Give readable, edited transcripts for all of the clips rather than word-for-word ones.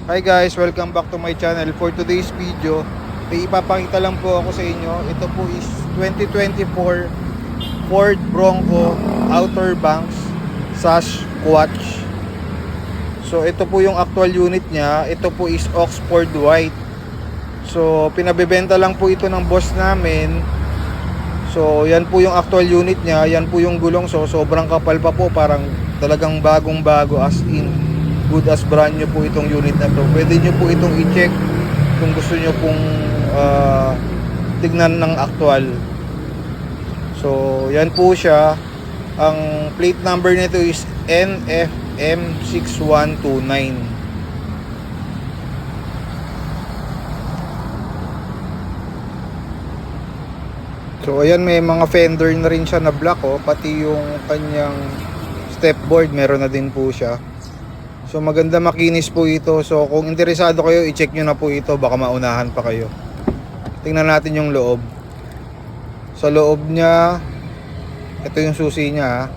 Hi guys, welcome back to my channel. For today's video, may ipapakita lang po ako sa inyo. Ito po is 2024 Ford Bronco Outer Banks Sasquatch. So ito po yung actual unit niya. Ito po is Oxford White. So pinabebenta lang po ito ng boss namin. So yan po yung actual unit niya. Yan po yung gulong. So sobrang kapal pa po. Parang talagang bagong bago, as in good as brand new po itong unit na to. Pwede nyo po itong i-check kung gusto nyo pong tignan ng actual. So yan po siya. Ang plate number nito is NFM6129. So ayan, may mga fender na rin siya na black, pati yung kanyang step board meron na din po siya. So maganda, makinis po ito. So kung interesado kayo, i-check nyo na po ito. Baka maunahan pa kayo. Tingnan natin yung loob. Sa loob niya, ito yung susi niya.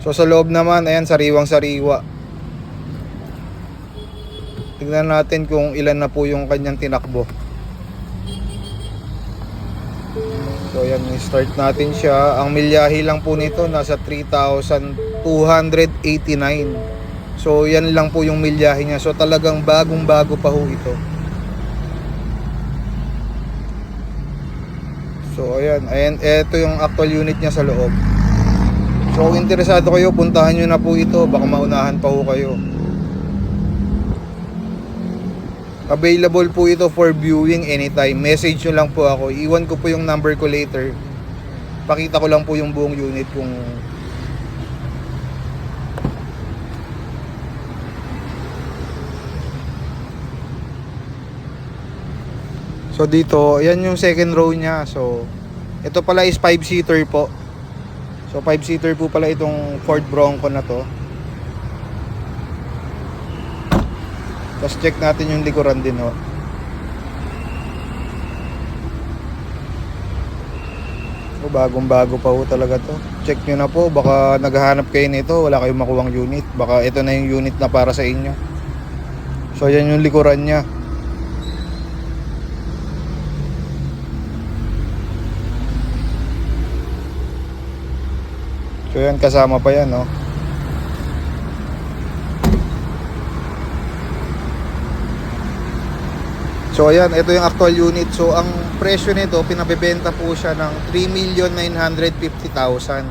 So sa loob naman, ayan, sariwang sariwa. Tingnan natin kung ilan na po yung kanyang tinakbo. So ayan, start natin siya. Ang milyahe lang po nito, nasa 3,289. So yan lang po yung milyahe niya. So talagang bagong bago pa ho ito. So ayan, ito yung actual unit niya sa loob. So kung interesado kayo, puntahan nyo na po ito. Baka maunahan pa ho kayo. Available po ito for viewing anytime. Message nyo lang po ako. Iwan ko po yung number ko later. Pakita ko lang po yung buong unit kung so dito, ayan yung second row niya. So ito pala is 5-seater po. So 5-seater po pala itong Ford Bronco na to. Tapos check natin yung likuran din, So bagong bago pa ho talaga to. Check nyo na po, baka naghahanap kayo nito, wala kayong makuhang unit. Baka ito na yung unit na para sa inyo. So ayan yung likuran niya. So yan, kasama pa yan, So ayan, ito yung actual unit. So ang presyo nito, pinabebenta po siya ng 3,950,000.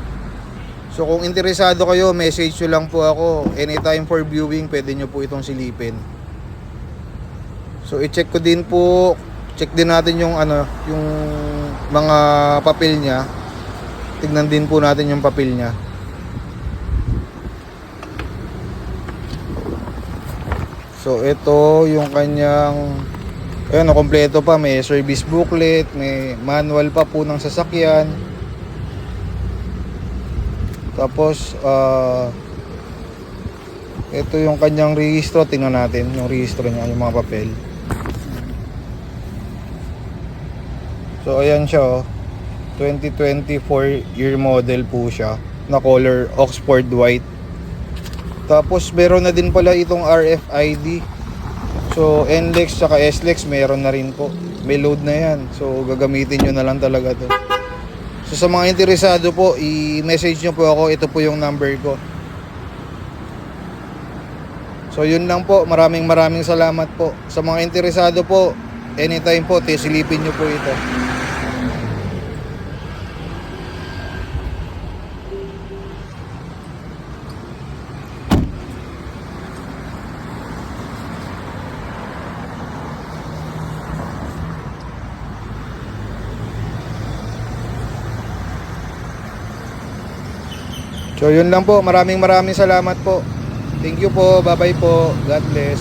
So kung interesado kayo, message nyo lang po ako. Anytime for viewing, pwede nyo po itong silipin. So i-check ko din po, check din natin yung yung mga papel niya. Tignan din po natin yung papel niya. So ito yung kanyang, ayan, kompleto pa. May service booklet, may manual pa po ng sasakyan. Tapos ito yung kanyang rehistro. Tingnan natin yung rehistro niya, yung mga papel. So ayan siya, 2024 year model po siya, na color Oxford White. Tapos meron na din pala itong RFID. So NLEX tsaka SLEX meron na rin po. May load na yan. So gagamitin nyo na lang talaga to. So sa mga interesado po, i-message nyo po ako. Ito po yung number ko. So yun lang po. Maraming salamat po. Sa mga interesado po, anytime po, silipin nyo po ito. So yun lang po. Maraming salamat po. Thank you po. Bye bye po. God bless.